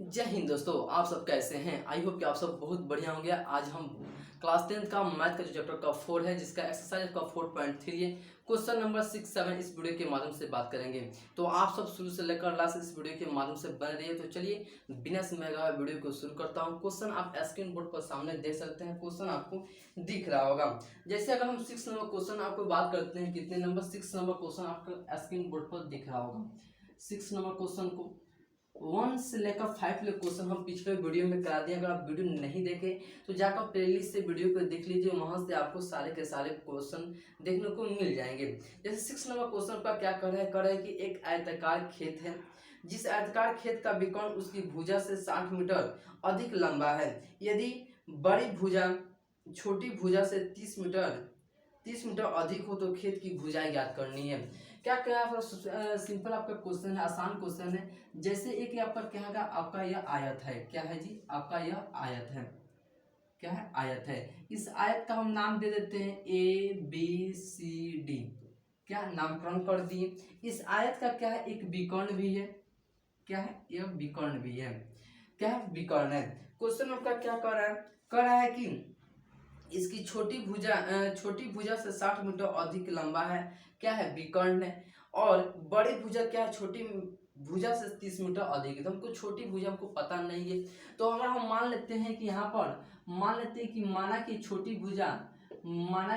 जय हिंद दोस्तों, आप सब कैसे हैं। आई होप कि आप सब बहुत बढ़िया होंगे। आज हम क्लास 10 का मैथ का जो चैप्टर का 4 है, जिसका एक्सरसाइज का 4.3 है, क्वेश्चन नंबर 6, 7 इस वीडियो के माध्यम से बात करेंगे। तो आप सब शुरू से लेकर लास्ट इस वीडियो के माध्यम से बने रहिए। तो चलिए बिना समय गवाए वीडियो को शुरू करता हूँ। क्वेश्चन आप स्क्रीन बोर्ड पर सामने देख सकते हैं। क्वेश्चन आपको दिख रहा होगा। जैसे अगर हम 6 नंबर क्वेश्चन आपको बात करते हैं, कितने नंबर 6 नंबर क्वेश्चन आपको स्क्रीन बोर्ड पर दिख रहा होगा। 6 नंबर क्वेश्चन को 1 से लेकर 5 ले क्वेश्चन हम पिछले वीडियो में करा दिए। अगर आप वीडियो नहीं देखे तो जाकर प्लेलिस्ट से वीडियो को देख लीजिए, वहां से आपको सारे के सारे क्वेश्चन देखने को मिल जाएंगे। जैसे 6 नंबर क्वेश्चन का क्या कर रहा है कि एक आयताकार खेत है, जिस आयताकार खेत का विकर्ण उसकी भुजा से 60 मीटर अधिक लंबा है। यदि बड़ी भुजा छोटी भुजा से 30 मीटर अधिक हो तो खेत की भुजाएं ज्ञात करनी है। क्या क्या सिंपल आपका क्वेश्चन है, आसान क्वेश्चन है। जैसे एक आपका क्या है, आपका यह आयत है। क्या है जी? आपका यह आयत है। क्या है? आयत है। इस आयत का हम नाम दे देते हैं ABCD। क्या नामकरण कर दिए। इस आयत का क्या है, एक विकर्ण भी है। क्या है? यह विकर्ण भी है। क्या है? विकर्ण है। क्वेश्चन आपका क्या कर रहा है कि इसकी छोटी भुजा से 60 मीटर अधिक लंबा है। क्या है? विकर्ण है। और बड़ी भुजा क्या है? छोटी भुजा से 30 मीटर अधिक है। तो हमको छोटी भुजा हमको पता नहीं है। तो अगर हम मान लेते हैं कि यहाँ पर मान लेते हैं कि माना कि छोटी भुजा माना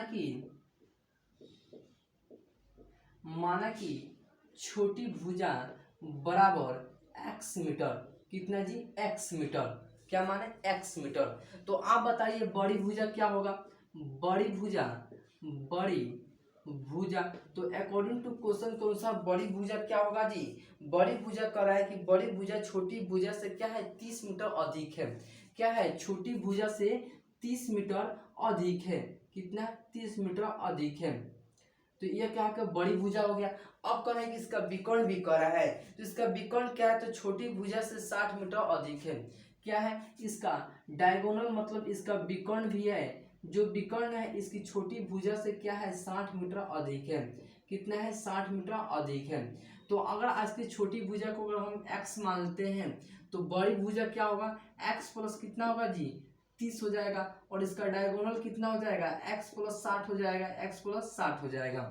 कि छोटी भुजा बराबर x मीटर। कितना जी? x metre. क्या माने? x metre. तो आप बताइए बड़ी भुजा क्या होगा? बड़ी भुजा तो अकॉर्डिंग टू क्वेश्चन कौन सा बड़ी भुजा क्या होगा जी? बड़ी भुजा कह रहा है कि बड़ी भुजा छोटी भुजा से क्या है, 30 मीटर अधिक है। क्या है? छोटी भुजा से 30 मीटर अधिक है। कितना? 30 मीटर अधिक है। तो ये क्या है? बड़ी भुजा हो गया। अब कह रहे हैं कि इसका विकर्ण भी कह रहा है। तो इसका विकर्ण क्या है? तो छोटी भुजा से 60 मीटर अधिक है। क्या है? इसका डायगोनल मतलब इसका विकर्ण भी है। जो विकर्ण है इसकी छोटी भुजा से क्या है, 60 मीटर अधिक है। कितना है? 60 मीटर अधिक है। तो अगर आज की छोटी भुजा को अगर हम x मानते हैं तो बड़ी भुजा क्या होगा? x प्लस कितना होगा जी? 30 हो जाएगा। और इसका डायगोनल कितना हो जाएगा? x प्लस 60 हो जाएगा। x प्लस 60 हो जाएगा।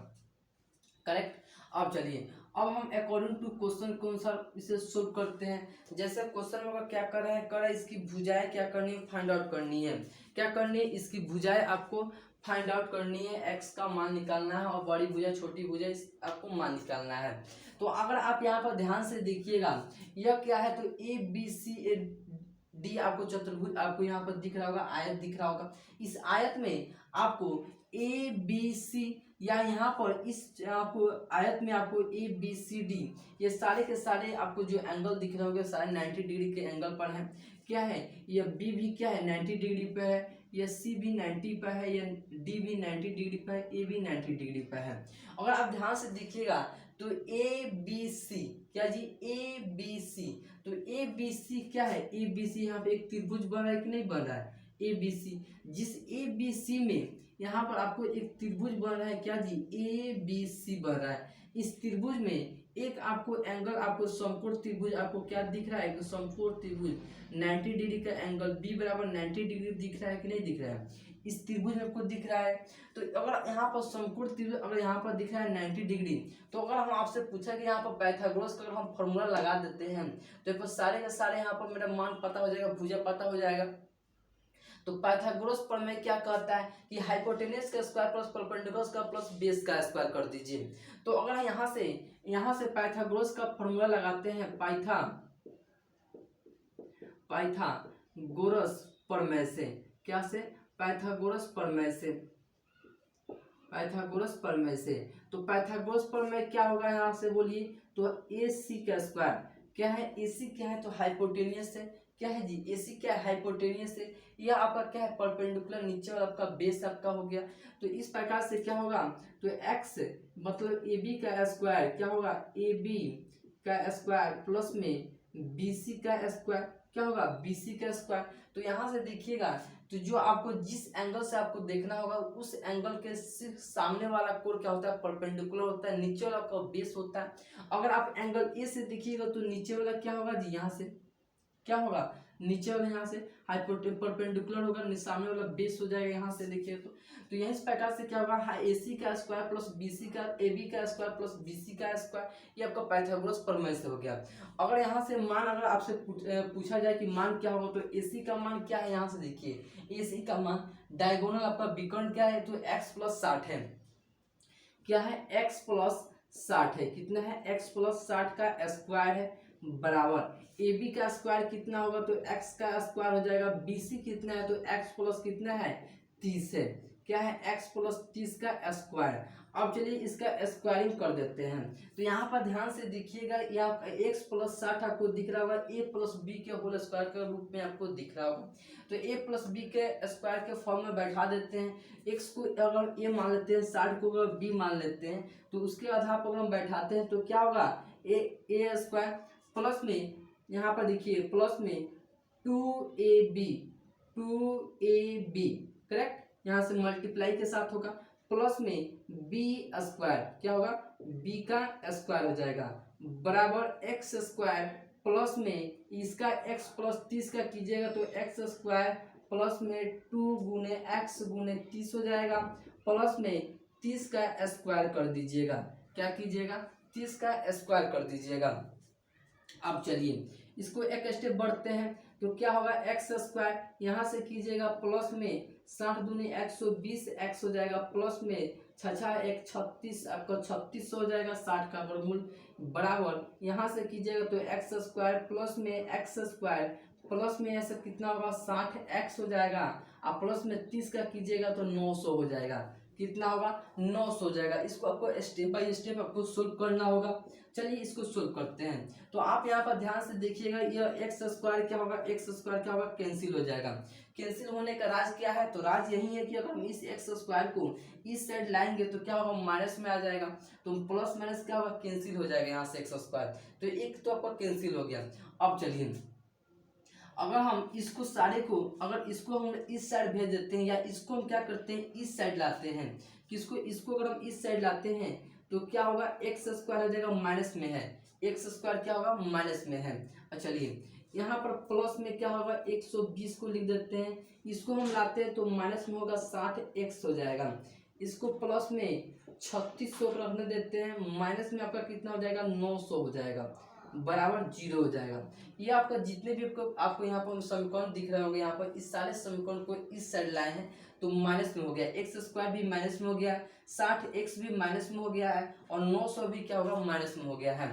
करेक्ट। अब चलिए अब हम अकॉर्डिंग टू क्वेश्चन के अनुसार इसे सोल्व करते हैं। जैसे क्वेश्चन में क्या कर रहे हैं, इसकी भुजाएं क्या करनी है, फाइंड आउट करनी है। क्या करनी है? इसकी भुजाएं आपको फाइंड आउट करनी है। x का मान निकालना है और बड़ी भुजा छोटी भुजा आपको मान निकालना है। तो अगर आप यहाँ पर ध्यान से देखिएगा, यह क्या है, तो ABCD आपको चतुर्भुज आपको यहाँ पर दिख रहा होगा, आयत दिख रहा होगा। इस आयत में आपको ABC या यहाँ पर इस आपको आयत में आपको ABCD ये सारे के सारे आपको जो एंगल दिख रहे होंगे सारे 90 डिग्री के एंगल पर है। क्या है? यह B भी क्या है, 90 डिग्री पे है। यह C भी 90 पे है। यह D भी 90 डिग्री पे है। A भी 90 डिग्री पे है। अगर आप ध्यान से देखिएगा तो ABC क्या जी? ABC। तो ABC क्या है? ABC यहाँ पे एक त्रिभुज बन रहा है कि नहीं बन रहा है? ABC। जिस ABC में यहाँ पर आपको एक त्रिभुज बन रहा है। क्या जी? ABC बन रहा है। इस त्रिभुज में एक आपको एंगल आपको समकोण त्रिभुज आपको क्या दिख रहा है? समकोण त्रिभुज 90 डिग्री का एंगल B बराबर 90 डिग्री दिख रहा है कि नहीं दिख रहा है? इस त्रिभुज में आपको दिख रहा है। तो अगर यहाँ पर समकोण त्रिभुज अगर यहाँ पर दिख रहा है 90 डिग्री, तो अगर हम आपसे पूछा कि यहाँ पर पाइथागोरस का अगर हम फॉर्मूला लगा देते हैं तो सारे के सारे यहाँ पर मेरा मान पता हो जाएगा, भुजा पता हो जाएगा। तो पाइथागोरस प्रमेय क्या कहता है कि हाइपोटेनस का स्क्वायर प्लस परपेंडिकुलर का प्लस बेस का स्क्वायर कर दीजिए। तो अगर यहाँ से पाइथागोरस का फॉर्मूला लगाते हैं, पाइथागोरस प्रमेय से, क्या से? पाइथागोरस प्रमेय से। तो पाइथागोरस प्रमेय क्या होगा यहाँ से बोलिए? तो AC का स्क्वायर क्या है? AC क्या है? तो हाइपोटेनियस है। क्या है जी? AC क्या है? हाइपोटेनियस है। यह आपका क्या है? परपेंडिकुलर, नीचे वाला आपका बेस आपका हो गया। तो इस प्रकार से क्या होगा? तो x मतलब AB का स्क्वायर क्या होगा? AB का स्क्वायर प्लस में BC का स्क्वायर क्या होगा? BC का स्क्वायर। तो यहाँ से देखिएगा तो जो आपको जिस एंगल से आपको देखना होगा उस एंगल के सिर्फ सामने वाला कोण क्या होता है? परपेंडिकुलर होता है। नीचे वाला का बेस होता है। अगर आप एंगल A से देखिएगा तो नीचे वाला क्या होगा जी? यहाँ से क्या होगा, नीचे वाला यहाँ से परपेंडिकुलर होगा, सामने वाला बेस हो जाएगा यहाँ से देखिए तो यही इस प्रकार से क्या होगा, ए सी का स्क्वायर प्लस बी सी का ए बी का स्क्वायर प्लस बी सी का स्क्वायर, ये आपका पाइथागोरस प्रमेय से हो गया। अगर यहाँ से मान अगर आपसे पूछा जाए कि मान क्या होगा, तो ए सी का मान क्या है, यहाँ से देखिए ए सी का मान डायगोनल आपका विकर्ण क्या है, तो x प्लस 60 है, क्या है x प्लस 60 है, कितना है x प्लस 60 का स्क्वायर है, बराबर ए बी का स्क्वायर कितना होगा, तो x का स्क्वायर हो जाएगा, बी सी कितना है, तो x प्लस कितना है 30 है, क्या है x प्लस 30 का स्क्वायर। अब चलिए इसका स्क्वायरिंग कर देते हैं, तो यहाँ पर ध्यान से देखिएगा, यहाँ x प्लस 60 आपको दिख रहा होगा, a प्लस बी के होल स्क्वायर के रूप में आपको दिख रहा होगा, तो a प्लस बी के स्क्वायर के फॉर्म में बैठा देते हैं, x को अगर a मान लेते हैं, 60 को अगर b मान लेते हैं, तो उसके आधार पर हम बैठाते हैं, तो क्या होगा a स्क्वायर प्लस में यहाँ पर देखिए प्लस में 2ab करेक्ट, यहाँ से मल्टीप्लाई के साथ होगा, प्लस में बी स्क्वायर क्या होगा, बी का स्क्वायर हो जाएगा, बराबर एक्स स्क्वायर प्लस में इसका x प्लस 30 का कीजिएगा, तो एक्स स्क्वायर प्लस में 2 गुने एक्स गुने 30 हो जाएगा, प्लस में 30 का स्क्वायर कर दीजिएगा, क्या कीजिएगा 30 का स्क्वायर कर दीजिएगा। अब चलिए इसको एक स्टेप बढ़ते हैं, तो क्या होगा एक्स स्क्वायर यहाँ से कीजिएगा प्लस में 60 दूनी 120 एक्स हो जाएगा, प्लस में 6 1 36 आपका 36 हो जाएगा 60 का वर्गमूल, बराबर यहाँ से कीजिएगा तो एक्स स्क्वायर प्लस में एक्स स्क्वायर प्लस में ऐसा कितना होगा 60 एक्स हो जाएगा, और प्लस में 30 का कीजिएगा तो 900 हो जाएगा, कितना होगा 900 हो जाएगा। इसको आपको स्टेप बाय स्टेप आपको सोल्व करना होगा। चलिए इसको सोल्व करते हैं, तो आप यहाँ पर ध्यान से देखिएगा, यह एक्स स्क्वायर क्या होगा, एक्स स्क्वायर क्या होगा कैंसिल हो जाएगा। कैंसिल होने का राज क्या है, तो राज यही है कि अगर हम इस एक्स स्क्वायर को इस साइड लाएंगे तो क्या होगा माइनस में आ जाएगा, तो प्लस माइनस क्या होगा कैंसिल हो जाएगा यहाँ से एक्स स्क्वायर, तो एक तो आपका कैंसिल हो गया। अब चलिए अगर हम इसको सारे को अगर इसको हम इस साइड भेज देते हैं, या इसको हम क्या करते हैं इस साइड लाते हैं, किसको इसको अगर हम इस साइड लाते हैं तो क्या होगा एक्स स्क्वायर हो जाएगा माइनस में है, एक्स स्क्वायर क्या होगा माइनस में है। चलिए यहाँ पर प्लस में क्या होगा 120 को लिख देते हैं, इसको हम लाते हैं तो माइनस में होगा 60 एक्स हो जाएगा, इसको प्लस में 3600 रखने देते हैं, माइनस में आपका कितना हो जाएगा 900 हो जाएगा, बराबर 0 हो जाएगा। ये आपका जितने भी आपको यहाँ पर समीकरण दिख रहे होंगे, यहाँ पर इस सारे समीकरण को इस साइड लाए हैं तो माइनस में हो गया, एक्स स्क्वायर भी माइनस में हो गया, 60 एक्स भी माइनस में हो गया है, और 900 भी क्या होगा माइनस में हो गया है।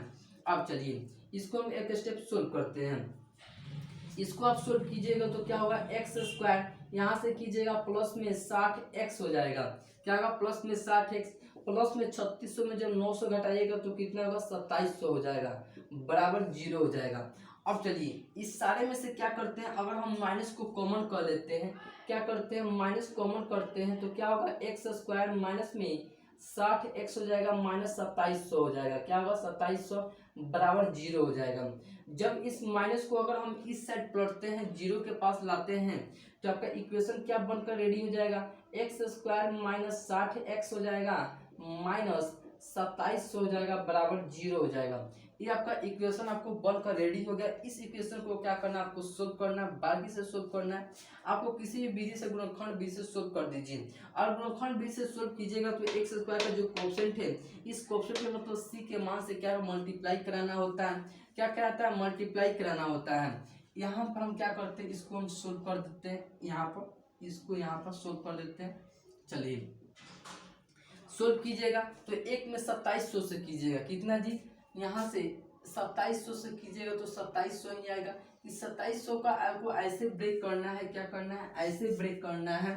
अब चलिए इसको हम एक स्टेप सोल्व करते हैं, इसको आप सोल्व कीजिएगा तो क्या होगा एक्स स्क्वायर यहाँ से कीजिएगा प्लस में 60 एक्स हो जाएगा, क्या होगा प्लस में 60 एक्स प्लस में 3600 में जब 900 घटाइएगा तो कितना होगा 2700 हो जाएगा, बराबर 0 हो जाएगा। अब चलिए इस सारे में से क्या करते हैं, अगर हम माइनस को कॉमन कर लेते हैं, क्या करते हैं माइनस कॉमन करते हैं तो क्या होगा एक्स स्क्वायर माइनस में 60 एक्स हो जाएगा माइनस 2700 हो जाएगा, क्या होगा 2700 बराबर 0 हो जाएगा। जब इस माइनस को अगर हम इस साइड पलटते हैं 0 के पास लाते हैं तो आपका इक्वेशन क्या बनकर रेडी हो जाएगा, एक्स स्क्वायर माइनस 60 एक्स हो जाएगा माइनस 2700 हो जाएगा, बराबर 0 हो जाएगा। ये आपका इक्वेशन आपको बनकर रेडी हो गया। इस इक्वेशन को क्या करना है आपको सोल्व करना है, बाकी से सोल्व करना है। आपको किसी भी विधि से गुणनखंड विधि से सोल्व कर दीजिए, और गुणनखंड विधि से सोल्व कीजिएगा तो एक्स स्क्वायर का जो कोएफिशिएंट है, इस कोएफिशिएंट के मतलब सी के मान से क्या मल्टीप्लाई कराना होता है, क्या कहता है मल्टीप्लाई कराना होता है। यहाँ पर हम क्या करते हैं, इसको हम सोल्व कर देते हैं, यहाँ पर इसको यहाँ पर सोल्व कर देते हैं। चलिए सोल्व कीजिएगा तो एक में 2700 से कीजिएगा, कितना जी यहाँ से 2700 से कीजिएगा तो 2700 ही आएगा। इस 2700 का आपको ऐसे ब्रेक करना है, क्या करना है ऐसे ब्रेक करना है,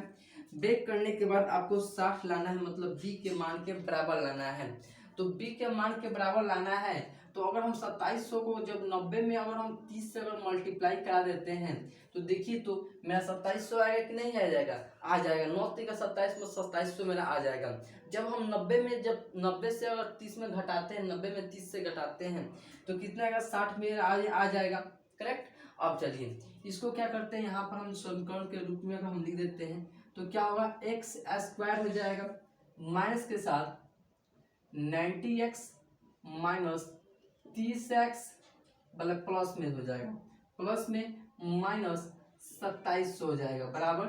ब्रेक करने के बाद आपको 60 लाना है, मतलब b के मान के बराबर लाना है। तो b के मान के बराबर लाना है, तो अगर हम 2700 को जब 90 में अगर हम 30 से अगर मल्टीप्लाई करा देते हैं तो देखिए तो मेरा 2700 आएगा कि नहीं आ जाएगा, आ जाएगा। 9 का 27 में 2700 मेरा आ जाएगा। जब हम 90 में जब 90 से अगर 30 में घटाते हैं, 90 में 30 से घटाते हैं तो कितना आएगा 60 में आ जाएगा, करेक्ट। अब चलिए इसको क्या करते हैं, यहाँ पर हम समीकरण के रूप में अगर हम लिख देते हैं तो क्या होगा एक्स स्क्वायर हो जाएगा माइनस के साथ 90x माइनस 30x मतलब प्लस में हो जाएगा, प्लस में माइनस 2700 हो जाएगा बराबर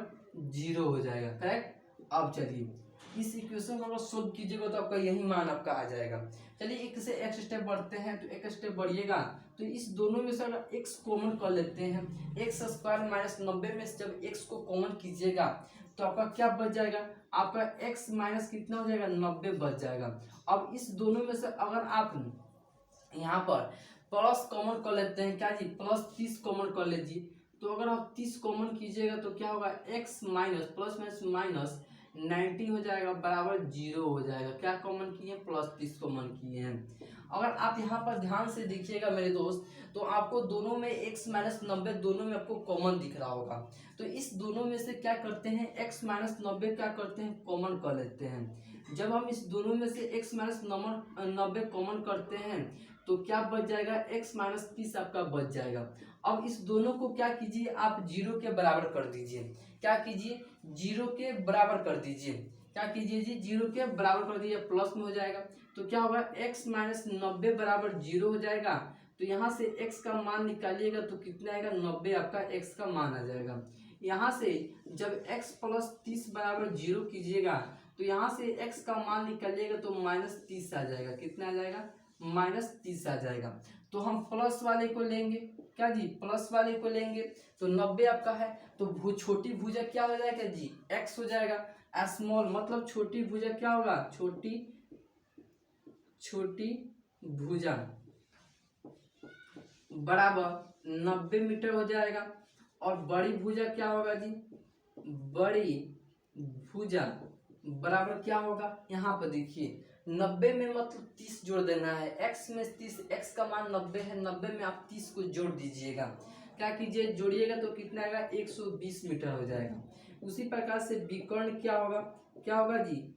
0 हो जाएगा। करेक्ट। अब चलिए इस इक्वेशन को अगर सोल्व कीजिएगा तो आपका यही मान आपका आ जाएगा। चलिए एक से एक स्टेप बढ़ते हैं, तो एक स्टेप बढ़िएगा तो इस दोनों में से अगर x कॉमन कर लेते हैं, एक्स स्क्वायर माइनस 90 में से जब x को कॉमन कीजिएगा तो आपका क्या बच जाएगा, आपका x माइनस कितना हो जाएगा 90 बच जाएगा। अब इस दोनों में से अगर आप यहाँ पर प्लस कॉमन कर लेते हैं, क्या जी प्लस 30 कॉमन कर लीजिए, तो अगर आप 30 कॉमन कीजिएगा तो क्या होगा x minus plus minus minus 90 हो जाएगा बराबर 0 हो जाएगा। क्या कॉमन किए हैं, प्लस 30 कॉमन किए हैं। अगर आप यहाँ पर ध्यान से देखिएगा मेरे दोस्त, तो आपको दोनों में x माइनस 90 दोनों में आपको कॉमन दिख रहा होगा। तो इस दोनों में से क्या करते हैं, x माइनस 90 क्या करते हैं, कॉमन कर लेते हैं। जब हम इस दोनों में से x माइनस 90 कॉमन करते हैं तो क्या बच जाएगा, x माइनस 30 आपका बच जाएगा। अब इस दोनों को क्या कीजिए, आप 0 के बराबर कर दीजिए। क्या कीजिए, 0 के बराबर कर दीजिए। क्या कीजिए जी, 0 के बराबर कर दीजिए, प्लस में हो जाएगा। तो क्या होगा, x माइनस 90 बराबर 0 हो जाएगा। तो यहाँ से x का मान निकालिएगा तो कितना आएगा, 90 आपका x का मान आ जाएगा। यहाँ से जब x प्लस 30 बराबर 0 कीजिएगा तो यहाँ से x का मान निकालिएगा तो माइनस 30 आ जाएगा। कितना आ जाएगा, माइनस 30 आ जाएगा। तो हम प्लस वाले को लेंगे, क्या जी प्लस वाले को लेंगे तो 90 आपका है, तो छोटी भुजा क्या हो जाएगा जी, x हो जाएगा। स्मॉल मतलब छोटी भुजा क्या होगा, छोटी भुजा बराबर 90 मीटर हो जाएगा। और बड़ी भुजा क्या होगा जी, बड़ी भुजा बराबर क्या होगा, यहाँ पर देखिए 90 में मतलब 30 जोड़ देना है, x में 30, x का मान 90 है, 90 में आप 30 को जोड़ दीजिएगा। क्या कीजिए, जोड़िएगा तो कितना आएगा, 120 मीटर हो जाएगा। उसी प्रकार से विकर्ण क्या होगा, क्या होगा जी,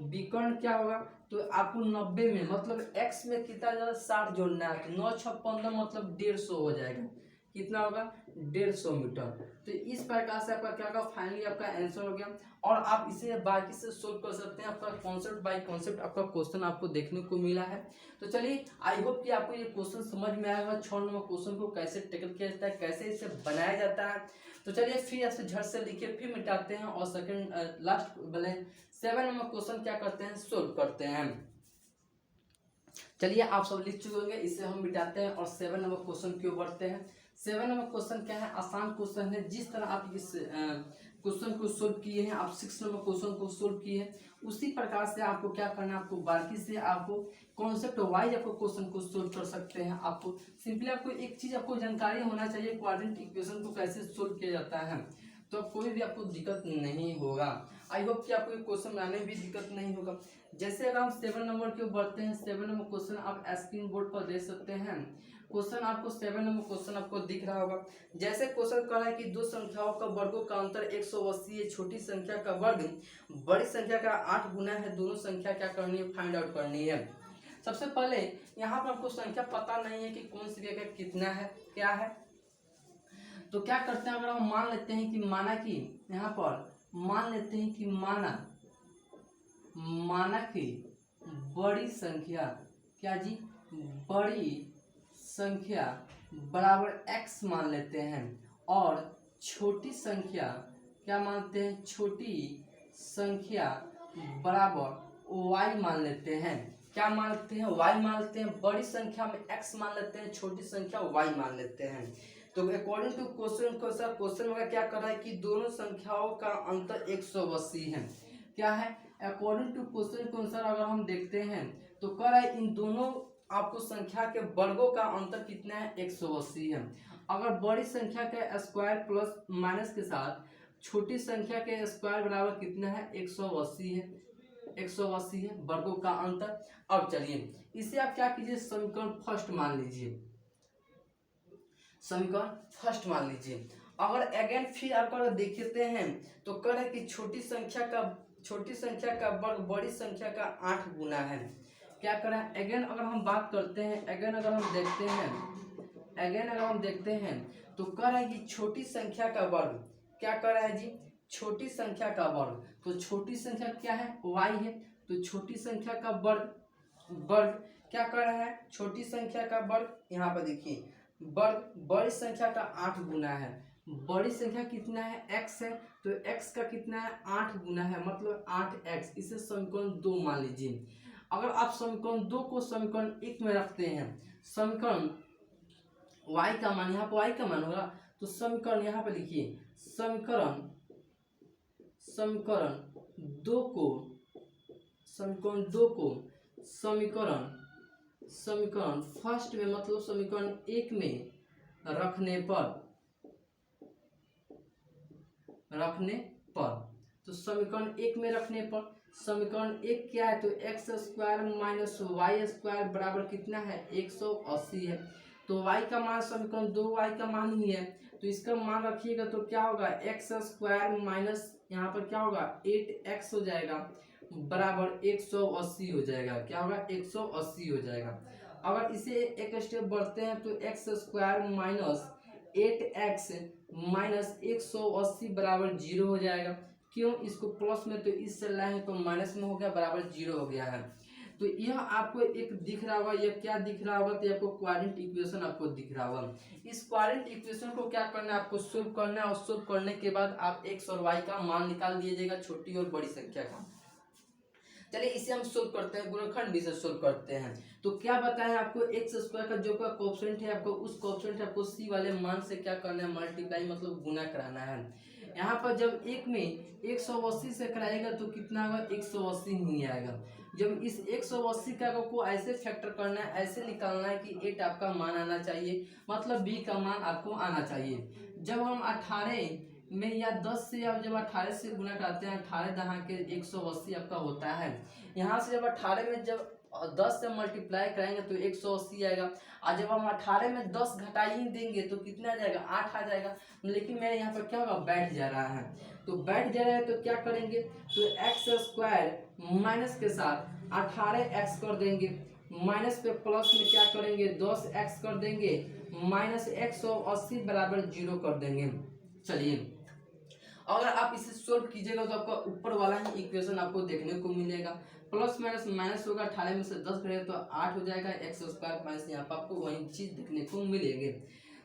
विकर्ण क्या होगा, तो आपको 90 में मतलब x में कितना ज़्यादा 60 जोड़ना है, तो 9 6 15 मतलब 150 हो जाएगा। कितना होगा, 150 मीटर। तो इस प्रकार से आपका क्या होगा, फाइनली आपका आंसर हो गया। और आप इसे बाकी से सोल्व कर सकते हैं। आपका कॉन्सेप्ट बाय कॉन्सेप्ट आपका क्वेश्चन आपको देखने को मिला है। तो चलिए आई होप कि आपको ये क्वेश्चन समझ में आया होगा, 6 नंबर क्वेश्चन को कैसे टेकल किया जाता है, कैसे इसे बनाया जाता है। तो चलिए फिर ऐसे झट से लिखिए, फिर मिटाते हैं और सेकंड लास्ट बोले 7 नंबर क्वेश्चन क्या करते हैं, सोल्व करते हैं। चलिए आप सब लिख चुके होंगे, इसे हम मिटाते हैं और 7 नंबर क्वेश्चन की ओर बढ़ते हैं। 7 नंबर क्वेश्चन क्या है, आसान क्वेश्चन है। जिस तरह आप इस क्वेश्चन को सोल्व किए हैं, आप 6 नंबर क्वेश्चन को सोल्व किए हैं, उसी प्रकार से आपको क्या करना है, आपको बाकी से आपको कॉन्सेप्ट वाइज आपको क्वेश्चन को सोल्व कर सकते हैं। आपको सिंपली आपको एक चीज आपको जानकारी होना चाहिए, क्वाड्रेंट इक्वेशन को कैसे सोल्व किया जाता है, तो कोई भी आपको दिक्कत नहीं होगा। आई होप कि आपको ये क्वेश्चन बनाने में भी दिक्कत नहीं होगा। जैसे अगर हम 7 नंबर के बढ़ते हैं, 7 नंबर क्वेश्चन आप स्क्रीन बोर्ड पर देख सकते हैं। क्वेश्चन आपको 7 नंबर क्वेश्चन आपको दिख रहा होगा। जैसे क्वेश्चन कह रहा है कि दो संख्याओं का वर्गों का अंतर 180 है, छोटी संख्या का वर्ग बड़ी संख्या का 8 गुना है, दोनों संख्या क्या करनी है, फाइंड आउट करनी है। सबसे पहले यहाँ पर आपको संख्या पता नहीं है कि कौन सी जगह कितना है, क्या है, तो क्या करते हैं, अगर हम मान लेते हैं कि माना कि यहाँ पर मान लेते हैं कि माना कि बड़ी संख्या, क्या जी बड़ी संख्या बराबर x मान लेते हैं और छोटी संख्या क्या मानते हैं, छोटी संख्या बराबर y मान लेते हैं। क्या मानते हैं, y मान लेते हैं। बड़ी संख्या में x मान लेते हैं, छोटी संख्या y मान लेते हैं। तो अकॉर्डिंग टू क्वेश्चन में क्या कर रहा है कि दोनों संख्याओं का अंतर 180 है। क्या है, अकॉर्डिंग टू क्वेश्चन के अनुसार अगर हम देखते हैं तो कह रहा है इन दोनों आपको संख्या के वर्गों का अंतर कितना है, 180 है। अगर बड़ी संख्या के स्क्वायर प्लस माइनस के साथ छोटी संख्या के स्क्वायर बराबर कितना है, 180 है, 180 है वर्गों का अंतर। अब चलिए इसे आप क्या कीजिए, समीकरण फर्स्ट मान लीजिए, समीकरण फर्स्ट मान लीजिए। अगर अगेन फिर आपको देखते हैं तो कह रहा है कि छोटी संख्या का वर्ग बड़ी संख्या का 8 गुना है। क्या करें, अगेन अगर हम बात करते हैं, अगेन अगर हम देखते हैं तो कह रहा है कि छोटी संख्या का वर्ग, क्या कर रहा है जी, छोटी संख्या का वर्ग। तो छोटी संख्या क्या है, y है, तो छोटी संख्या का वर्ग क्या कर रहा है, छोटी संख्या का वर्ग। यहाँ पर देखिए वर्ग बड़ी संख्या का 8 गुना है। बड़ी संख्या कितना है, x है, तो x का कितना है 8 गुना है, मतलब 8x। इसे समीकरण 2 मान लीजिए। अगर आप समीकरण 2 को समीकरण 1 में रखते हैं, समीकरण y का मान, यहाँ पर y का मान होगा, तो समीकरण यहाँ पर लिखिए, समीकरण समीकरण 2 को समीकरण 2 को समीकरण समीकरण फर्स्ट में, मतलब समीकरण 1 में रखने पर तो समीकरण 1 में रखने पर समीकरण 1 क्या है, तो X square minus Y square बराबर कितना है 180 है। तो y का मान समीकरण 2 y का मान ही है, तो इसका मान रखिएगा तो क्या होगा, एक्स स्क्वायर माइनस यहाँ पर क्या होगा 8x हो जाएगा बराबर 180 हो जाएगा। क्या होगा 180 हो जाएगा। अगर इसे एक स्टेप बढ़ते हैं तो X square minus 8x minus 180 बराबर 0 हो जाएगा। क्यों, इसको प्लस में तो इससे लाए तो माइनस में हो गया, बराबर 0 हो गया है। तो यह आपको एक दिख रहा होगा, यह क्या दिख रहा होगा, तो आपको क्वाड्रेंट इक्वेशन आपको दिख रहा होगा। इस क्वाड्रेंट इक्वेशन को क्या करना है, आपको सोल्व करना है, और सोल्व करने के बाद आप एक्स और वाई का मान निकाल दीजिएगा, छोटी और बड़ी संख्या का। चलिए इसे हम सोल्व करते हैं, गुणनखंड भी से सोल्व करते हैं। तो क्या बताएं आपको, एक्स स्क्वायर का जो का कोएफिशिएंट है, आपको उस कोएफिशिएंट आपको सी वाले मान से क्या करना है, मल्टीप्लाई मतलब गुना कराना है। यहाँ पर जब एक में 180 से कराएगा तो कितना होगा 180 नहीं आएगा। जब इस 180 का को ऐसे फैक्टर करना है, ऐसे निकालना है कि 8 आपका मान आना चाहिए, मतलब बी का मान आपको आना चाहिए। जब हम 18 में या 10 से, अब जब 18 से गुना करते हैं, 18 दहा के 180 आपका होता है। यहाँ से जब 18 में जब 10 से मल्टीप्लाई कराएंगे तो 180 आएगा। और जब हम 18 में 10 घटा ही देंगे तो कितना आ जाएगा 8 आ जाएगा। लेकिन मेरे यहाँ पर क्या होगा, बैठ जा रहा है, तो बैठ जा रहा है तो क्या करेंगे, तो एक्स स्क्वायर माइनस के साथ 18x कर देंगे, माइनस पे प्लस में क्या करेंगे 10x कर देंगे, माइनस 180 बराबर 0 कर देंगे। चलिए अगर आप इसे सोल्व कीजिएगा तो आपका ऊपर वाला ही इक्वेशन आपको देखने को मिलेगा। प्लस माइनस माइनस होगा, 18 में से 10 करें तो 8 हो जाएगा, एक्स स्क्वायर माइनस यहाँ पर आपको वही चीज देखने को मिलेगी।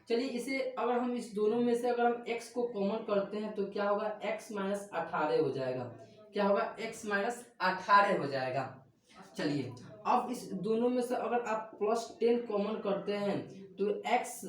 चलिए इसे अगर हम इस दोनों में से अगर हम x को कॉमन करते हैं तो क्या होगा, x माइनस 18 हो जाएगा। क्या होगा, x माइनस 18 हो जाएगा। चलिए अब इस दोनों में से अगर आप प्लस 10 कॉमन करते हैं तो x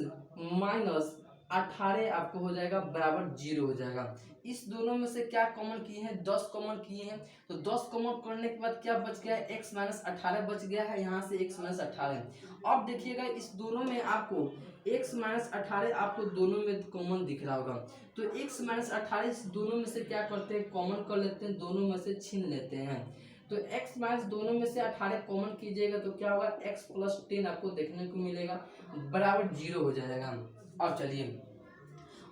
माइनस 18 आपको हो जाएगा बराबर 0 हो जाएगा। इस दोनों में से क्या कॉमन किए हैं, 10 कॉमन किए हैं, तो 10 कॉमन करने के बाद क्या बच गया है, x माइनस 18 बच गया है, यहाँ से x माइनस 18। अब देखिएगा इस दोनों में आपको x माइनस 18 आपको दोनों में कॉमन दिख रहा होगा, तो x माइनस 18 इस दोनों में से क्या करते हैं, कॉमन कर लेते हैं, दोनों में से छीन लेते हैं। तो x माइनस दोनों में से 18 कॉमन कीजिएगा तो क्या होगा, x प्लस 10 आपको देखने को मिलेगा बराबर 0 हो जाएगा। अब चलिए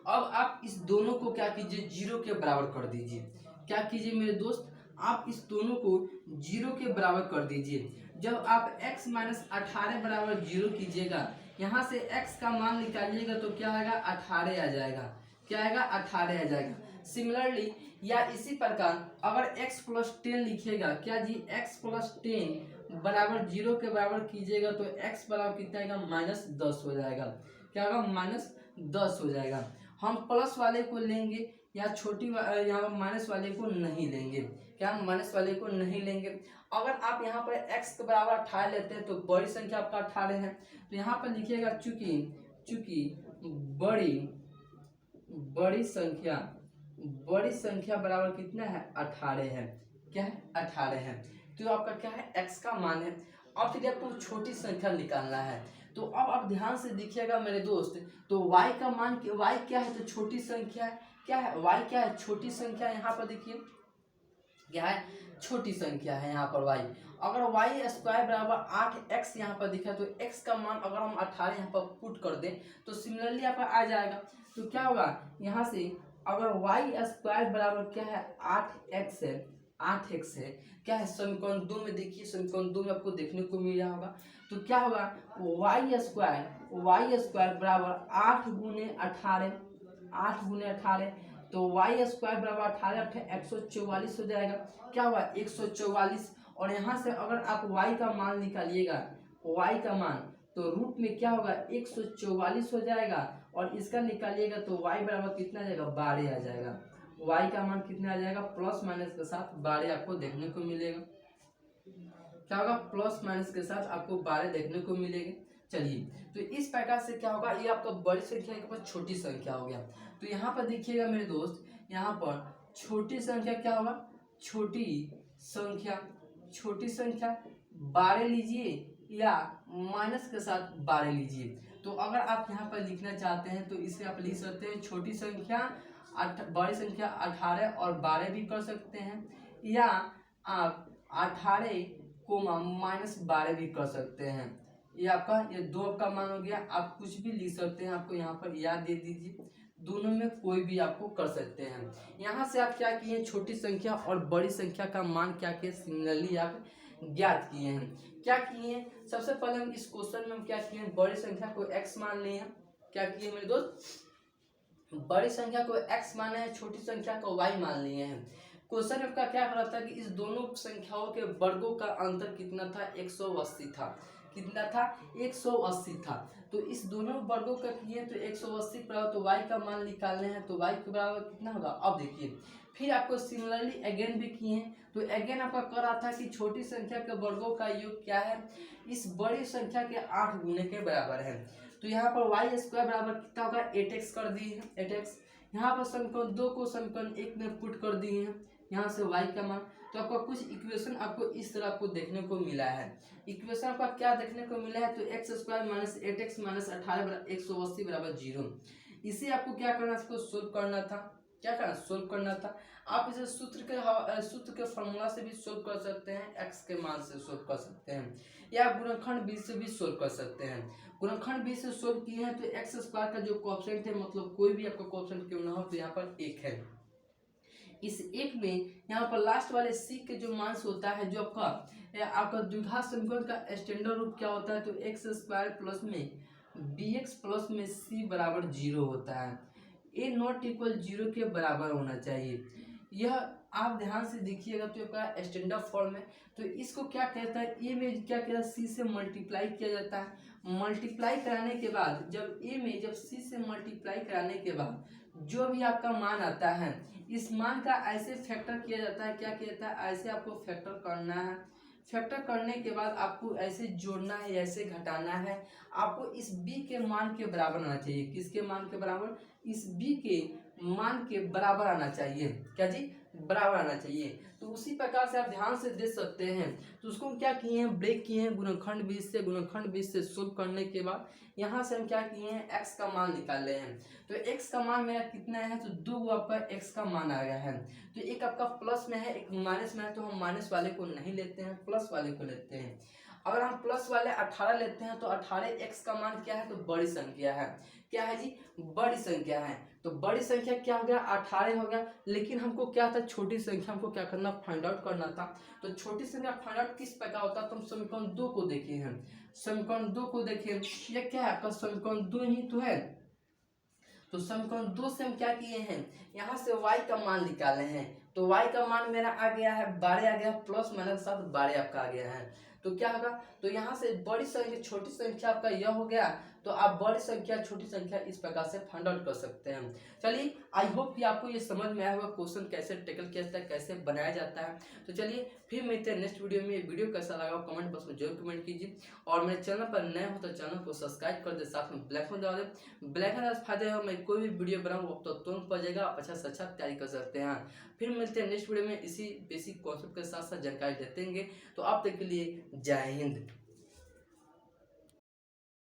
अब आप इस दोनों को क्या कीजिए, 0 के बराबर कर दीजिए। क्या कीजिए मेरे दोस्त, आप इस दोनों को 0 के बराबर कर दीजिए। जब आप x माइनस 18 बराबर 0 कीजिएगा, यहाँ से x का मान निकालिएगा तो क्या आएगा 18 आ जाएगा। क्या आएगा 18 आ जाएगा। सिमिलरली या इसी प्रकार अगर x प्लस 10 लिखिएगा, क्या जी x प्लस 10 बराबर 0 के बराबर कीजिएगा तो x बराबर कितना आएगा माइनस 10 हो जाएगा। क्या होगा माइनस 10 हो जाएगा। हम प्लस वाले को लेंगे या छोटी यहाँ माइनस वाले को नहीं लेंगे। क्या हम माइनस वाले को नहीं लेंगे। अगर आप यहाँ पर x के बराबर 18 लेते हैं तो बड़ी संख्या आपका 18 है, तो यहाँ पर लिखिएगा चूंकि बड़ी संख्या बराबर कितना है 18 है। क्या है 18 है, तो आपका क्या है x का मान है। अब फिर आपको छोटी संख्या निकालना है, तो अब आप ध्यान से देखिएगा मेरे दोस्त, तो y का मान y क्या है, तो छोटी संख्या है। क्या है y क्या है, छोटी संख्या। यहाँ पर देखिए क्या है छोटी संख्या है यहाँ पर y। अगर y स्क्वायर बराबर 8x यहाँ पर दिखा तो x का मान अगर हम 18 यहाँ पर पुट कर दें तो सिमिलरली यहाँ पर आ जाएगा। तो क्या होगा यहाँ से अगर y स्क्वायर बराबर क्या है 8x है, 8x है। क्या है समीकरण 2 में देखिए, समीकरण 2 में आपको देखने को मिल रहा होगा। तो क्या होगा y स्क्वायर बराबर 8 गुने 18, 8 गुने 18, तो y स्क्वायर बराबर 18 144 हो जाएगा। क्या हुआ 144। और यहाँ से अगर आप y का मान निकालिएगा, y का मान, तो रूट में क्या होगा 144 हो जाएगा, और इसका निकालिएगा तो y बराबर कितना आ जाएगा 12 आ जाएगा। y का मान कितना आ जाएगा प्लस माइनस के साथ 12 आपको देखने को मिलेगा। क्या होगा प्लस माइनस के साथ आपको 12 देखने को मिलेगा। चलिए तो इस प्रकार से क्या होगा, ये आपका बड़ी संख्या के पास छोटी संख्या हो गया। तो यहाँ पर देखिएगा मेरे दोस्त, यहाँ पर छोटी संख्या क्या होगा, छोटी संख्या 12 लीजिए या माइनस के साथ 12 लीजिए। तो अगर आप यहाँ पर लिखना चाहते हैं तो इसे आप लिख सकते हैं छोटी संख्या बड़ी संख्या 18 और 12 भी कर सकते हैं, या आप 18 कोमा माइनस 12 भी कर सकते हैं। ये आपका ये दो का मान हो गया, आप कुछ भी लिख सकते हैं, आपको यहाँ पर याद दे दीजिए, दोनों में कोई भी आपको कर सकते हैं। यहाँ से आप क्या किए, छोटी संख्या और बड़ी संख्या का मान क्या किए सिमिलरली आप ज्ञात किए हैं। क्या किए हैं, सबसे पहले हम इस क्वेश्चन में हम क्या किए, बड़ी संख्या को x मान लिए हैं। क्या किए मेरे दोस्त, बड़ी संख्या को x माने हैं, छोटी संख्या को y मान लिए हैं। क्वेश्चन आपका क्या कर रहा था कि इस दोनों संख्याओं के वर्गों का अंतर कितना था 180 था। कितना था 180 था। तो इस दोनों वर्गों का किए तो 180 बराबर, तो y का मान निकालने हैं तो y के बराबर कितना होगा। अब देखिए फिर आपको सिमिलरली अगेन भी किए हैं, तो अगेन आपका कर रहा था कि छोटी संख्या के वर्गों का योग क्या है, इस बड़ी संख्या के 8 गुने के बराबर है। तो यहाँ पर वाई स्क्वायर बराबर कितना होगा 8x कर दिए हैं 8x। यहाँ पर समीकरण 2 को समीकरण 1 में पुट कर दिए हैं, यहाँ से y का मान। तो आपका कुछ इक्वेशन आपको इस तरह आपको देखने को मिला है। इक्वेशन आपका क्या देखने को मिला है, तो X square minus 8x minus 18 180 बराबर 0। इसे आपको क्या करना, इसको सोल्व करना था। क्या करना, सोल्व करना था। आप इसे सूत्र के फॉर्मूला से भी सोल्व कर सकते हैं, x के मान से सोल्व कर सकते हैं, या गुणनखंड b से भी सोल्व कर सकते हैं। गुणनखंड b से सोल्व किए हैं तो एक्स स्क्वायर का जो कोएफिशिएंट है, मतलब कोई भी आपका कोएफिशिएंट क्यों ना हो, तो यहाँ पर 1 है। इस एक में यहाँ पर लास्ट वाले c के जो मान से होता है, जो आपका द्विघात समीकरण का स्टैंडर्ड रूप क्या होता है, तो एक्स स्क्वायर प्लस में bx प्लस में c बराबर 0 होता है। a नॉट इक्वल 0 के बराबर होना चाहिए। यह आप ध्यान से देखिएगा तो आपका स्टैंडर्ड फॉर्म है। तो इसको क्या कहता है, a में क्या कहता है c से मल्टीप्लाई किया जाता है। मल्टीप्लाई कराने के बाद जब a में जब c से मल्टीप्लाई कराने के बाद जो भी आपका मान आता है, इस मान का ऐसे फैक्टर किया जाता है। क्या किया जाता है, ऐसे आपको फैक्टर करना है। फैक्टर करने के बाद आपको ऐसे जोड़ना है, ऐसे घटाना है। आपको इस b के मान के बराबर आना चाहिए। किसके मान के बराबर, इस b के मान के बराबर आना चाहिए। क्या जी, बराबर आना चाहिए। तो उसी प्रकार से आप ध्यान से देख सकते हैं। तो उसको हम क्या किए हैं, ब्रेक किए हैं गुणनखंड 20 से सोल्व करने के बाद यहाँ से हम क्या किए हैं, x का मान निकाले हैं। तो x का मान मेरा कितना है, तो 2 आपका x का मान आ गया है। तो एक आपका प्लस में है, एक माइनस में है, तो हम माइनस वाले को नहीं लेते हैं, प्लस वाले को लेते हैं। अगर हम प्लस वाले 18 लेते हैं तो 18x का मान क्या है, तो बड़ी संख्या है। क्या है जी, बड़ी संख्या है। तो बड़ी संख्या क्या हो गया, 18 हो गया। लेकिन हमको क्या था, छोटी संख्या हमको क्या करना, फाइंड आउट करना था। तो छोटी संख्या फाइंड आउट किस प्रकार होता है, तो हम समीकरण 2 को देखे हैं। समीकरण 2 को देखें, ये क्या है आपका समीकरण 2 ही तो है। तो समीकरण 2 से हम क्या किए हैं, यहाँ से y का मान निकाले हैं। तो y का मान मेरा आ गया है 12 आ गया, प्लस माइनस 12 आपका आ गया है। तो क्या होगा, तो यहाँ से बड़ी संख्या छोटी संख्या आपका यह हो गया। तो आप बड़ी संख्या छोटी संख्या इस प्रकार से फाइंड आउट कर सकते हैं। चलिए आई होप कि आपको ये समझ में आया होगा क्वेश्चन कैसे टैकल किया जाता है, कैसे बनाया जाता है। तो चलिए फिर मिलते हैं नेक्स्ट वीडियो में। वीडियो कैसा लगा कमेंट बॉक्स में जरूर कमेंट कीजिए, और मेरे चैनल पर नए हो तो चैनल को सब्सक्राइब कर दे, साथ में ब्लैक में दबा दे। ब्लैक में फायदे हो, मैं कोई भी वीडियो बनाऊँ तो तुरंत पड़ जाएगा, आप अच्छा से अच्छा तैयारी कर सकते हैं। फिर मिलते हैं नेक्स्ट वीडियो में इसी बेसिक कॉन्सेप्ट के साथ साथ जानकारी देते हैं। तो आप तक के लिए जय हिंद।